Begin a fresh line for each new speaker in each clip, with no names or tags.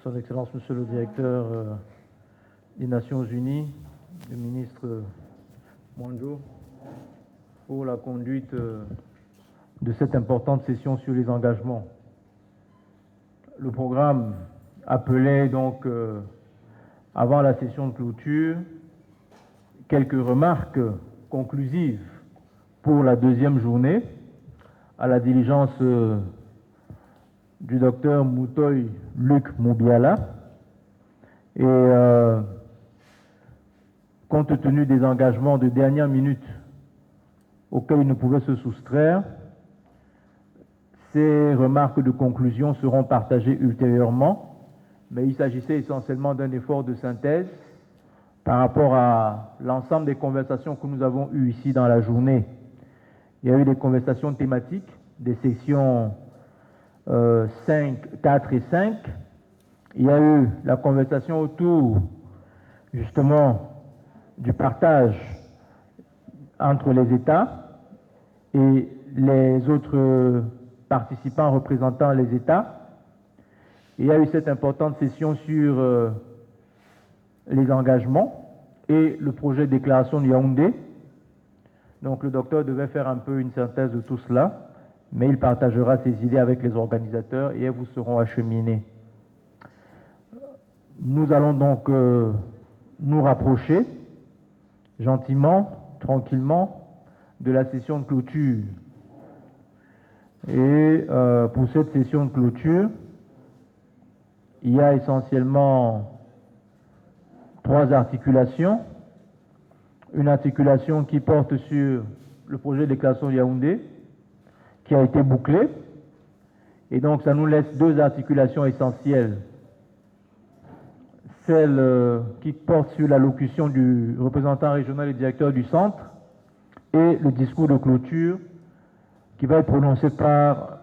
Son Excellence, Monsieur le Directeur des Nations Unies, le ministre Monjo, pour la conduite de cette importante session sur les engagements. Le programme appelait donc, avant la session de clôture, quelques remarques conclusives pour la deuxième journée, à la diligence du docteur Moutoy Luc Moubiala. Et compte tenu des engagements de dernière minute auxquels il ne pouvait se soustraire, ces remarques de conclusion seront partagées ultérieurement, mais il s'agissait essentiellement d'un effort de synthèse par rapport à l'ensemble des conversations que nous avons eues ici dans la journée. Il y a eu des conversations thématiques, des sections 5, 4 et 5. Il y a eu la conversation autour, justement, du partage entre les États et les autres participants représentant les États. Il y a eu cette importante session sur les engagements et le projet de déclaration de Yaoundé. Donc le docteur devait faire un peu une synthèse de tout cela, mais il partagera ses idées avec les organisateurs et elles vous seront acheminées. Nous allons donc nous rapprocher gentiment, tranquillement, de la session de clôture. Et pour cette session de clôture, il y a essentiellement 3 articulations. Une articulation qui porte sur le projet de déclaration de Yaoundé, qui a été bouclé. Et donc ça nous laisse 2 articulations essentielles. Celle qui porte sur l'allocution du représentant régional et directeur du centre et le discours de clôture qui va être prononcé par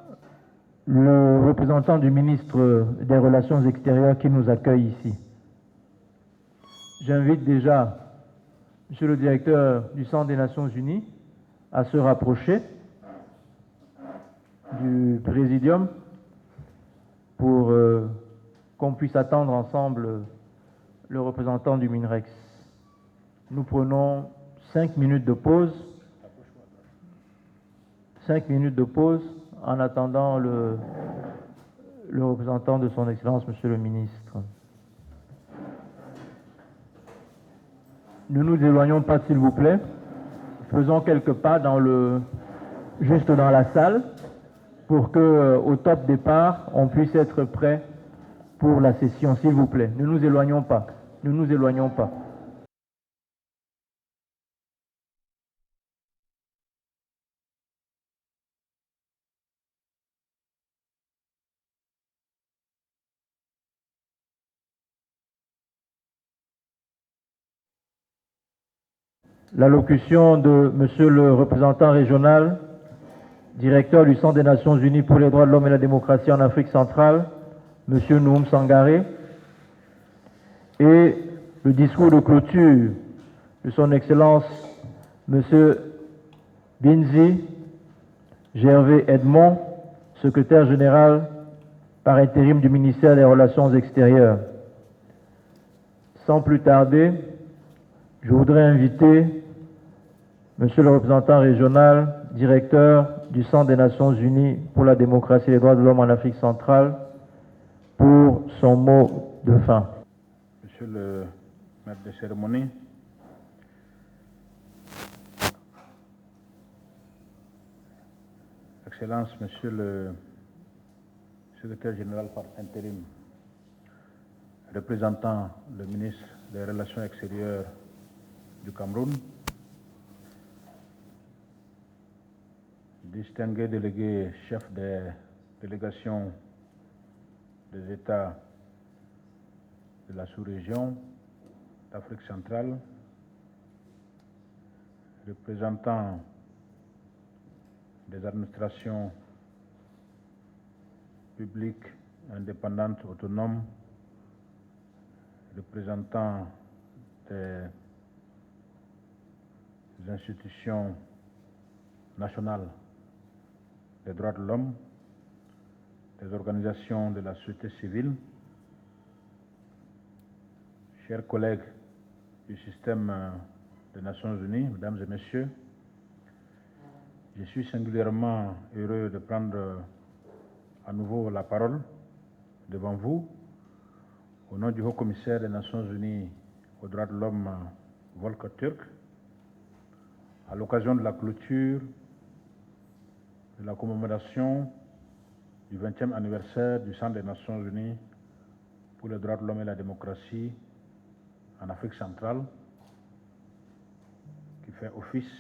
le représentant du ministre des Relations extérieures qui nous accueille ici. J'invite déjà Monsieur le directeur du Centre des Nations Unies à se rapprocher du présidium pour qu'on puisse attendre ensemble le représentant du MINREX. Nous prenons 5 minutes de pause. 5 minutes de pause en attendant le représentant de son Excellence, Monsieur le ministre. Ne nous éloignons pas, s'il vous plaît. Faisons quelques pas juste dans la salle pour que, au top départ, on puisse être prêt pour la session, s'il vous plaît. Ne nous éloignons pas. Ne nous éloignons pas. L'allocution de Monsieur le représentant régional, directeur du Centre des Nations Unies pour les droits de l'homme et la démocratie en Afrique centrale, Monsieur Noum Sangaré, et le discours de clôture de son Excellence Monsieur Binzi Gervais Edmond, secrétaire général par intérim du ministère des Relations extérieures. Sans plus tarder, je voudrais inviter Monsieur le représentant régional, directeur du Centre des Nations Unies pour la démocratie et les droits de l'homme en Afrique centrale, pour son mot de fin.
Monsieur le maître de cérémonie, Excellence, Monsieur le secrétaire général par intérim, représentant le ministre des Relations extérieures du Cameroun, distingués délégués chefs des délégations des États de la sous-région d'Afrique centrale, représentants des administrations publiques indépendantes autonomes, représentants des institutions nationales des droits de l'homme, des organisations de la société civile, chers collègues du système des Nations Unies, mesdames et messieurs, je suis singulièrement heureux de prendre à nouveau la parole devant vous au nom du haut-commissaire des Nations Unies aux droits de l'homme, Volker Türk, à l'occasion de la clôture de la commémoration du 20e anniversaire du Centre des Nations Unies pour les droits de l'homme et la démocratie en Afrique centrale, qui fait office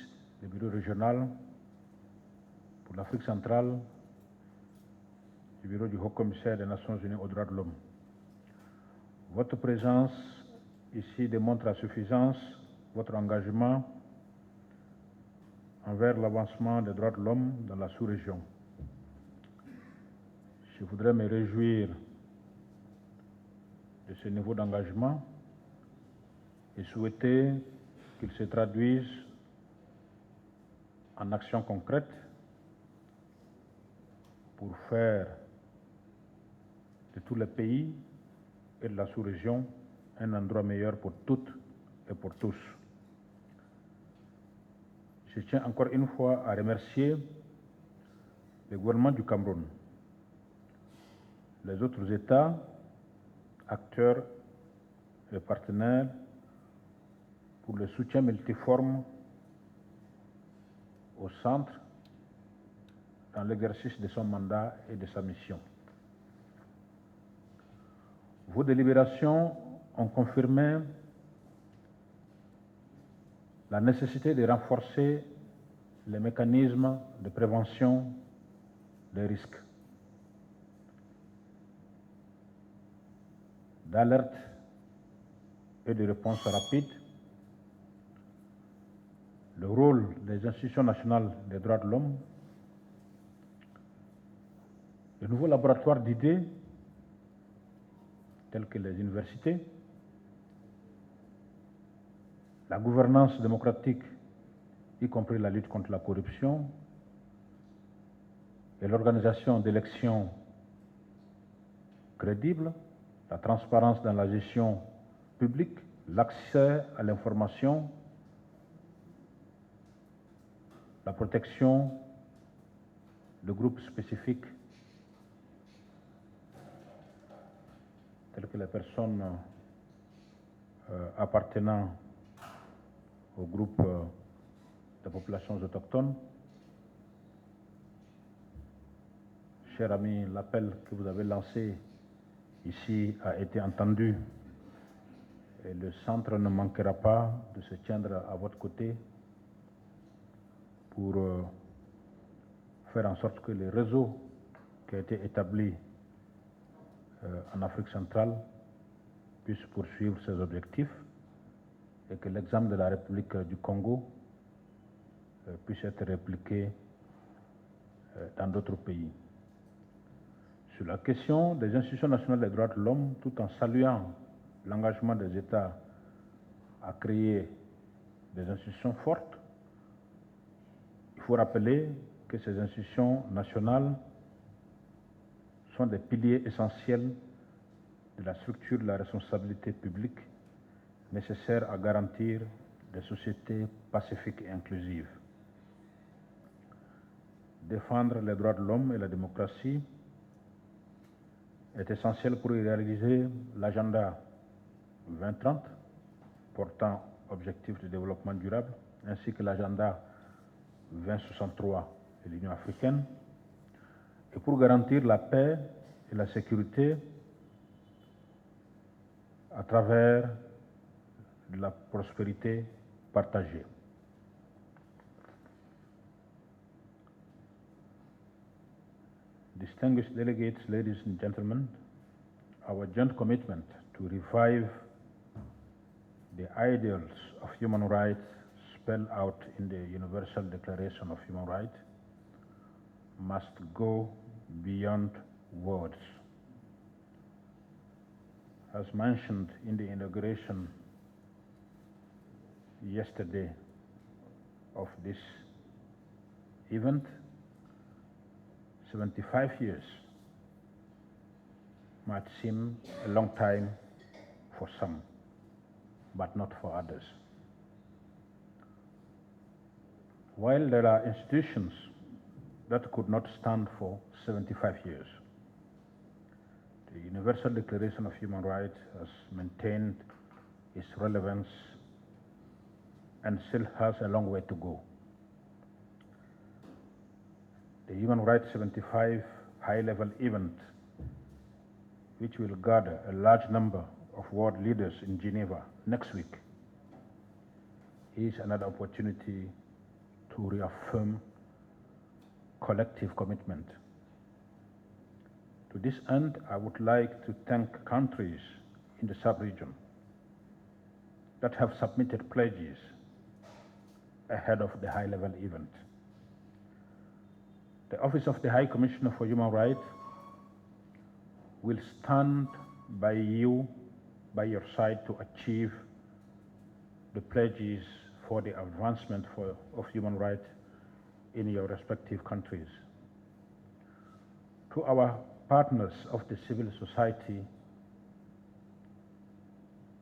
de bureau régional pour l'Afrique centrale du bureau du haut-commissaire des Nations Unies aux droits de l'homme. Votre présence ici démontre à suffisance votre engagement envers l'avancement des droits de l'homme dans la sous-région. Je voudrais me réjouir de ce niveau d'engagement et souhaiter qu'il se traduise en actions concrètes pour faire de tous les pays et de la sous-région un endroit meilleur pour toutes et pour tous. Je tiens encore une fois à remercier le gouvernement du Cameroun, les autres États, acteurs et partenaires pour le soutien multiforme au centre dans l'exercice de son mandat et de sa mission. Vos délibérations ont confirmé la nécessité de renforcer les mécanismes de prévention des risques, d'alerte et de réponse rapide, le rôle des institutions nationales des droits de l'homme, de nouveaux laboratoires d'idées tels que les universités, la gouvernance démocratique, y compris la lutte contre la corruption, et l'organisation d'élections crédibles, la transparence dans la gestion publique, l'accès à l'information, la protection de groupes spécifiques tels que les personnes appartenant au groupe des populations autochtones. Chers amis, l'appel que vous avez lancé ici a été entendu et le centre ne manquera pas de se tiendre à votre côté pour faire en sorte que le réseau qui a été établi en Afrique centrale puisse poursuivre ses objectifs et que l'exemple de la République du Congo puisse être répliqué dans d'autres pays. Sur la question des institutions nationales des droits de l'homme, tout en saluant l'engagement des États à créer des institutions fortes, il faut rappeler que ces institutions nationales sont des piliers essentiels de la structure de la responsabilité publique nécessaire à garantir des sociétés pacifiques et inclusives. Défendre les droits de l'homme et la démocratie est essentiel pour y réaliser l'agenda 2030 portant objectifs de développement durable ainsi que l'agenda 2063 de l'Union africaine et pour garantir la paix et la sécurité à travers la prospérité partagée. Distinguished delegates, ladies and gentlemen, our joint commitment to revive the ideals of human rights spelled out in the Universal Declaration of Human Rights must go beyond words. As mentioned in the inauguration yesterday of this event, 75 years might seem a long time for some. but not for others. While there are institutions that could not stand for 75 years, the Universal Declaration of Human Rights has maintained its relevance and still has a long way to go. The Human Rights 75 high-level event, which will gather a large number of world leaders in Geneva next week, is another opportunity to reaffirm collective commitment. To this end, I would like to thank countries in the sub-region that have submitted pledges ahead of the high-level event. The Office of the High Commissioner for Human Rights will stand by your side to achieve the pledges for the advancement of human rights in your respective countries. To our partners of the civil society,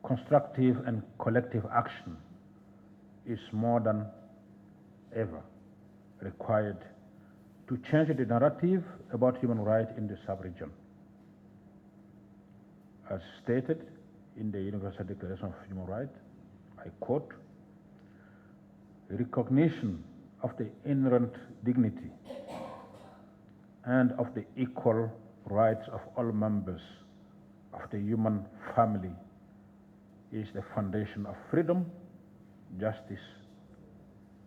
constructive and collective action is more than ever required to change the narrative about human rights in the sub-region. As stated in the Universal Declaration of Human Rights, I quote, "Recognition of the inherent dignity and of the equal rights of all members of the human family is the foundation of freedom, justice,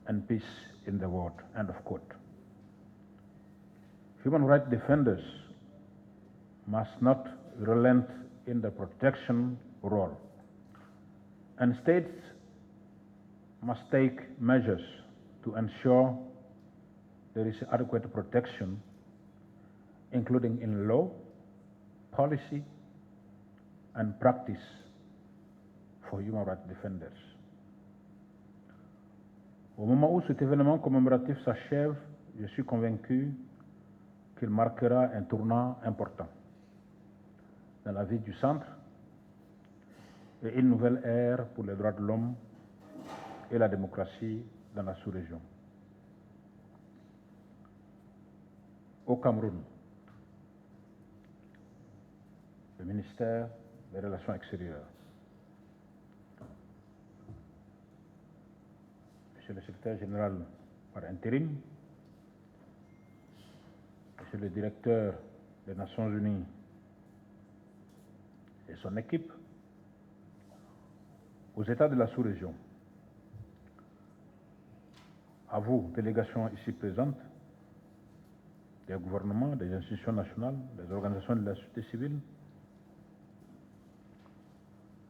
and peace in the world," end of quote. Human rights defenders must not relent in the protection role, and states must take measures to ensure there is adequate protection, including in law, policy, and practice for human rights defenders. Au moment où cet événement commémoratif s'achève, je suis convaincu qu'il marquera un tournant important dans la vie du centre et une nouvelle ère pour les droits de l'homme et la démocratie dans la sous-région. Au Cameroun, le ministère des Relations extérieures, Monsieur le secrétaire général par intérim, Monsieur le directeur des Nations Unies et son équipe, aux États de la sous-région, à vous, délégations ici présentes, des gouvernements, des institutions nationales, des organisations de la société civile,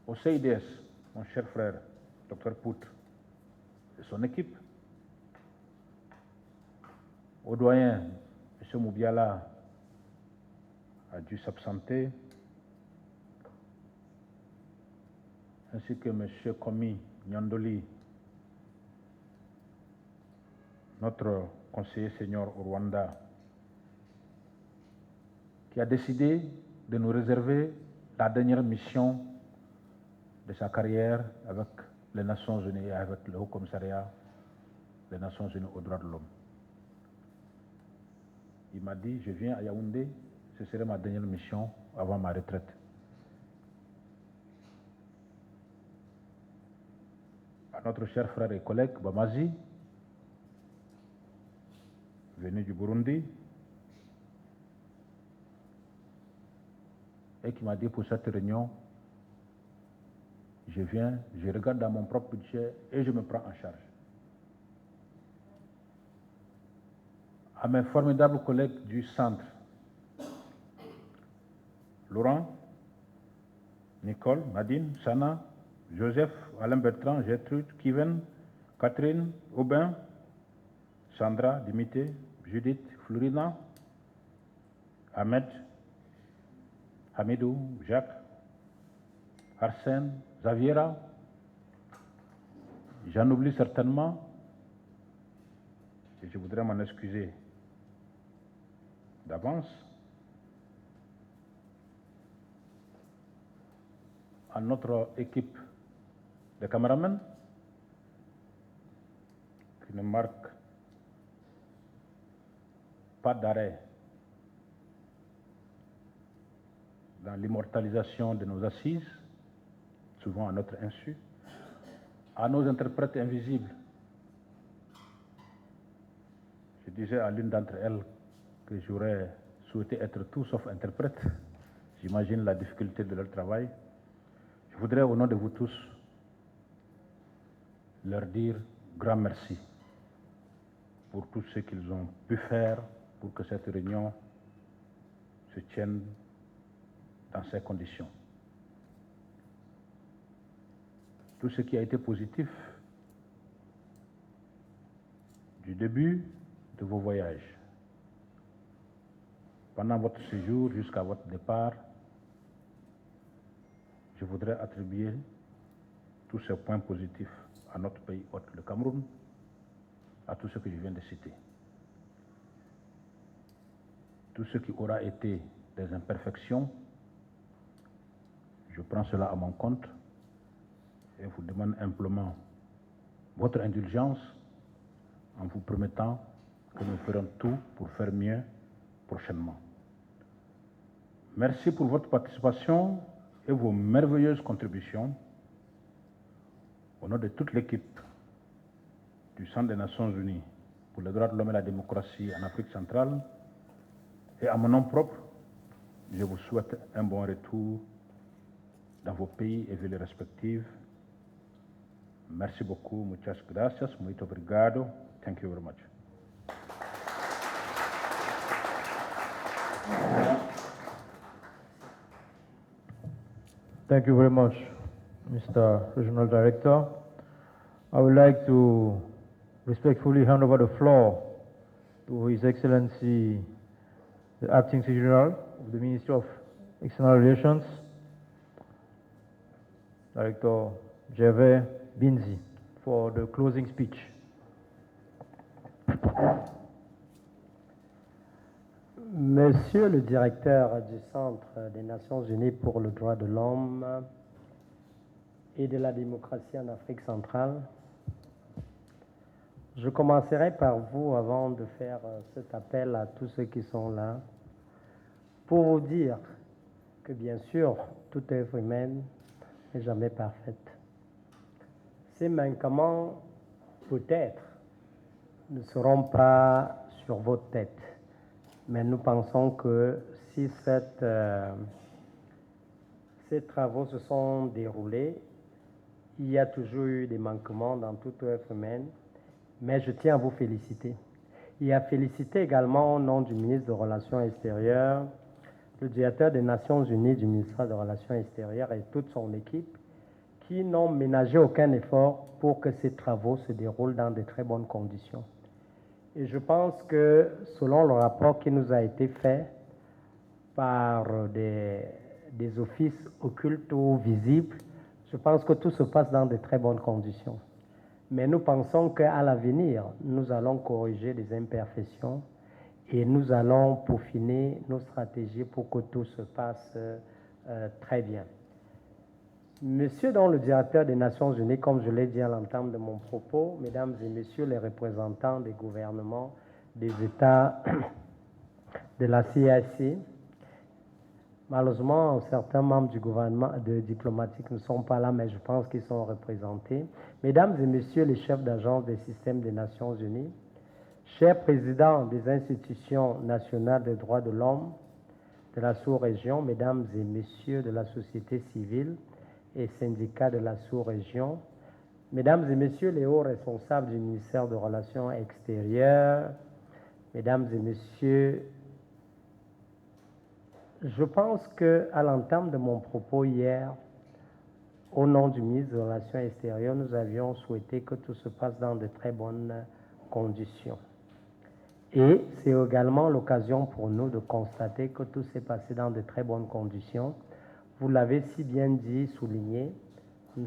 au CIDS, mon cher frère, Dr Poutre, et son équipe, au doyen, M. Moubiala a dû s'absenter, ainsi que M. Komi Nyandoli, notre conseiller senior au Rwanda, qui a décidé de nous réserver la dernière mission de sa carrière avec les Nations Unies et avec le Haut Commissariat des Nations Unies aux droits de l'homme. Il m'a dit, je viens à Yaoundé, ce serait ma dernière mission avant ma retraite. À notre cher frère et collègue Bamazi, venu du Burundi, et qui m'a dit pour cette réunion, je viens, je regarde dans mon propre budget et je me prends en charge. À mes formidables collègues du centre, Laurent, Nicole, Nadine, Sana, Joseph, Alain Bertrand, Gertrude, Kiven, Catherine, Aubin, Sandra, Dimitri, Judith, Florina, Ahmed, Hamidou, Jacques, Arsène, Xaviera, j'en oublie certainement et je voudrais m'en excuser d'avance. À notre équipe des caméramans qui ne marquent pas d'arrêt dans l'immortalisation de nos assises, souvent à notre insu, à nos interprètes invisibles. Je disais à l'une d'entre elles que j'aurais souhaité être tout sauf interprète. J'imagine la difficulté de leur travail. Je voudrais, au nom de vous tous, leur dire grand merci pour tout ce qu'ils ont pu faire pour que cette réunion se tienne dans ces conditions. Tout ce qui a été positif du début de vos voyages, pendant votre séjour jusqu'à votre départ, je voudrais attribuer tous ces points positifs à notre pays hôte, le Cameroun, à tout ce que je viens de citer. Tout ce qui aura été des imperfections, je prends cela à mon compte et vous demande simplement votre indulgence en vous promettant que nous ferons tout pour faire mieux prochainement. Merci pour votre participation et vos merveilleuses contributions. Au nom de toute l'équipe du Centre des Nations Unies pour les droits de l'homme et la démocratie en Afrique centrale et à mon nom propre, je vous souhaite un bon retour dans vos pays et villes respectives. Merci beaucoup, muchas gracias, muito obrigado. Thank you very much.
Thank you very much, Mr. Regional Director. I would like to respectfully hand over the floor to His Excellency, the Acting Secretary General of the Ministry of External Relations, Director Gervais Binzi, for the closing speech.
Monsieur le directeur du Centre des Nations Unies pour le droit de l'homme et de la démocratie en Afrique centrale, je commencerai par vous avant de faire cet appel à tous ceux qui sont là pour vous dire que bien sûr, toute œuvre humaine n'est jamais parfaite. Ces manquements, peut-être, ne seront pas sur votre tête. Mais nous pensons que si ces travaux se sont déroulés, il y a toujours eu des manquements dans toute œuvre humaine, mais je tiens à vous féliciter. Et à féliciter également au nom du ministre des Relations extérieures, le directeur des Nations Unies du ministère des Relations extérieures et toute son équipe, qui n'ont ménagé aucun effort pour que ces travaux se déroulent dans de très bonnes conditions. Et je pense que selon le rapport qui nous a été fait par des offices occultes ou visibles, je pense que tout se passe dans de très bonnes conditions. Mais nous pensons qu'à l'avenir, nous allons corriger les imperfections et nous allons peaufiner nos stratégies pour que tout se passe très bien. Monsieur le directeur des Nations Unies, comme je l'ai dit à l'entame de mon propos, mesdames et messieurs les représentants des gouvernements, des États de la CIC, malheureusement, certains membres du gouvernement diplomatique ne sont pas là, mais je pense qu'ils sont représentés. Mesdames et messieurs les chefs d'agence des systèmes des Nations Unies, chers présidents des institutions nationales des droits de l'homme de la sous-région, mesdames et messieurs de la société civile, et syndicats de la sous-région, mesdames et messieurs les hauts responsables du ministère des Relations extérieures, mesdames et messieurs, je pense qu'à l'entame de mon propos hier, au nom du ministre des Relations extérieures, nous avions souhaité que tout se passe dans de très bonnes conditions. Et c'est également l'occasion pour nous de constater que tout s'est passé dans de très bonnes conditions. Vous l'avez si bien dit, souligné,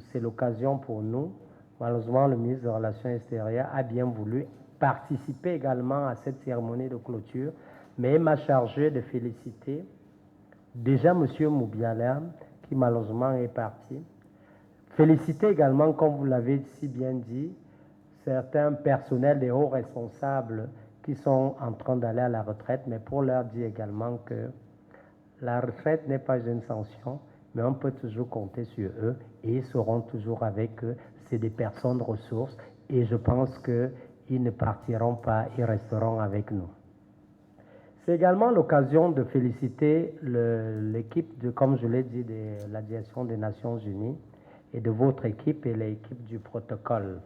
c'est l'occasion pour nous. Malheureusement, le ministre des Relations extérieures a bien voulu participer également à cette cérémonie de clôture, mais il m'a chargé de féliciter déjà M. Moubiala, qui malheureusement est parti, Féliciter également, comme vous l'avez si bien dit, certains personnels et hauts responsables qui sont en train d'aller à la retraite, mais pour leur dire également que la retraite n'est pas une sanction, mais on peut toujours compter sur eux et ils seront toujours avec eux. C'est des personnes ressources et je pense qu'ils ne partiront pas, ils resteront avec nous. C'est également l'occasion de féliciter l'équipe, comme je l'ai dit, de la direction des Nations Unies et de votre équipe et l'équipe du protocole.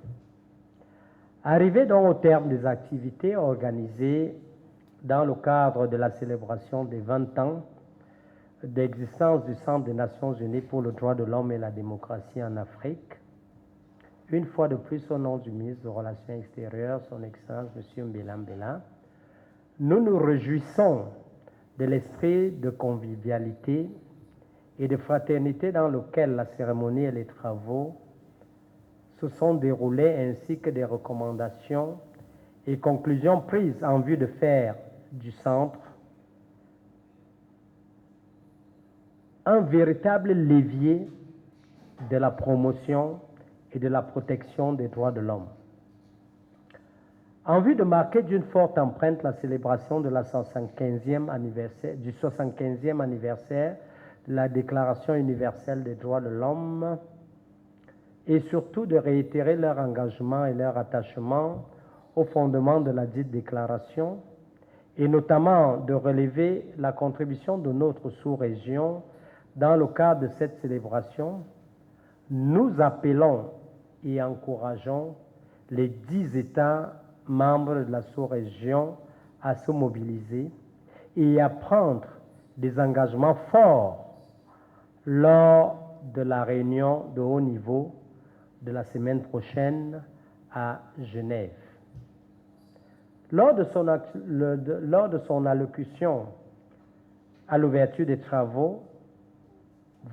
Arrivé donc au terme des activités organisées dans le cadre de la célébration des 20 ans d'existence du Centre des Nations Unies pour le droit de l'homme et la démocratie en Afrique, une fois de plus au nom du ministre des Relations extérieures, son Excellence M. Mbela Mbela, nous nous réjouissons de l'esprit de convivialité et de fraternité dans lequel la cérémonie et les travaux se sont déroulés, ainsi que des recommandations et conclusions prises en vue de faire du centre un véritable levier de la promotion et de la protection des droits de l'homme. En vue de marquer d'une forte empreinte la célébration de la 75e anniversaire, du 75e anniversaire de la Déclaration universelle des droits de l'homme, et surtout de réitérer leur engagement et leur attachement au fondement de la dite déclaration, et notamment de relever la contribution de notre sous-région dans le cadre de cette célébration, nous appelons et encourageons les 10 États membres de la sous-région à se mobiliser et à prendre des engagements forts lors de la réunion de haut niveau de la semaine prochaine à Genève. Lors de son allocution à l'ouverture des travaux,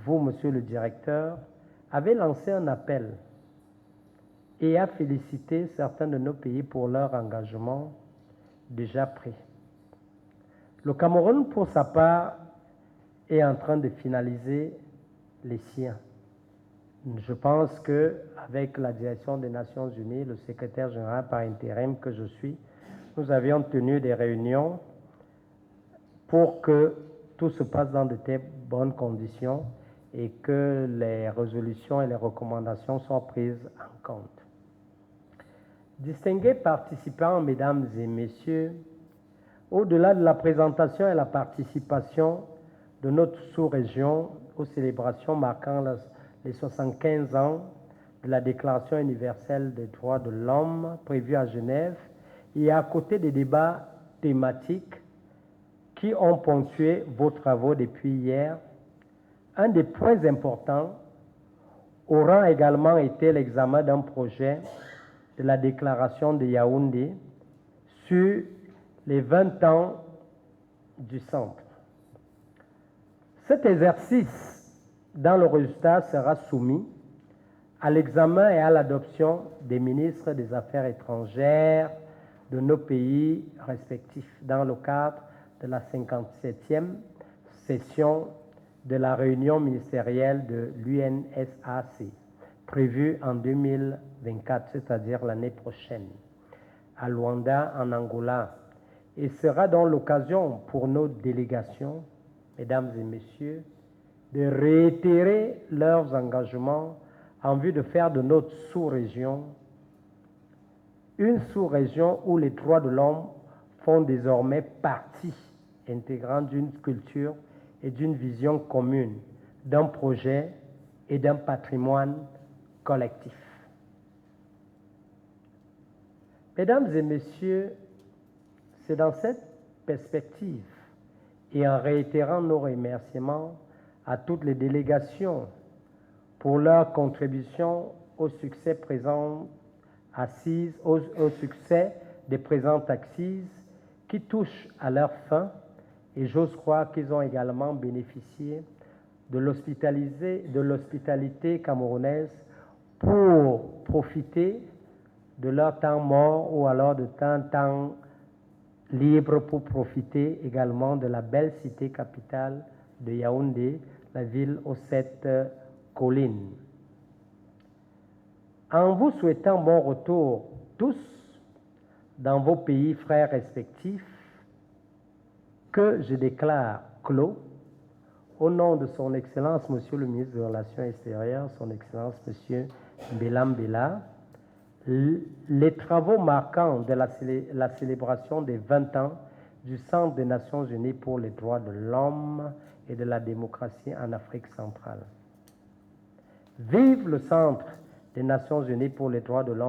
vous, monsieur le directeur, avez lancé un appel et a félicité certains de nos pays pour leur engagement déjà pris. Le Cameroun, pour sa part, est en train de finaliser les siens. Je pense qu'avec la direction des Nations Unies, le secrétaire général par intérim que je suis, nous avions tenu des réunions pour que tout se passe dans de très bonnes conditions et que les résolutions et les recommandations soient prises en compte. Distingués participants, mesdames et messieurs, au-delà de la présentation et la participation de notre sous-région aux célébrations marquant les 75 ans de la Déclaration universelle des droits de l'homme prévue à Genève, et à côté des débats thématiques qui ont ponctué vos travaux depuis hier, un des points importants aura également été l'examen d'un projet de la déclaration de Yaoundé sur les 20 ans du centre. Cet exercice, dans le résultat, sera soumis à l'examen et à l'adoption des ministres des Affaires étrangères de nos pays respectifs dans le cadre de la 57e session de la réunion ministérielle de l'UNSAC, prévue en 2024, c'est-à-dire l'année prochaine, à Luanda, en Angola, et sera donc l'occasion pour nos délégations, mesdames et messieurs, de réitérer leurs engagements en vue de faire de notre sous-région une sous-région où les droits de l'homme font désormais partie intégrante d'une culture et d'une vision commune, d'un projet et d'un patrimoine collectif. Mesdames et messieurs, c'est dans cette perspective et en réitérant nos remerciements à toutes les délégations pour leur contribution au succès présent assises, au succès des présentes assises qui touchent à leur fin, et j'ose croire qu'ils ont également bénéficié de l'hospitalité camerounaise pour profiter de leur temps mort ou alors de temps libre pour profiter également de la belle cité capitale de Yaoundé, la ville aux 7 collines. En vous souhaitant bon retour tous dans vos pays frères respectifs, que je déclare clos, au nom de son Excellence, Monsieur le ministre des Relations extérieures, son Excellence, Monsieur Bélam Béla, les travaux marquants de la célébration des 20 ans du Centre des Nations Unies pour les droits de l'homme et de la démocratie en Afrique centrale. Vive le Centre des Nations Unies pour les droits de l'homme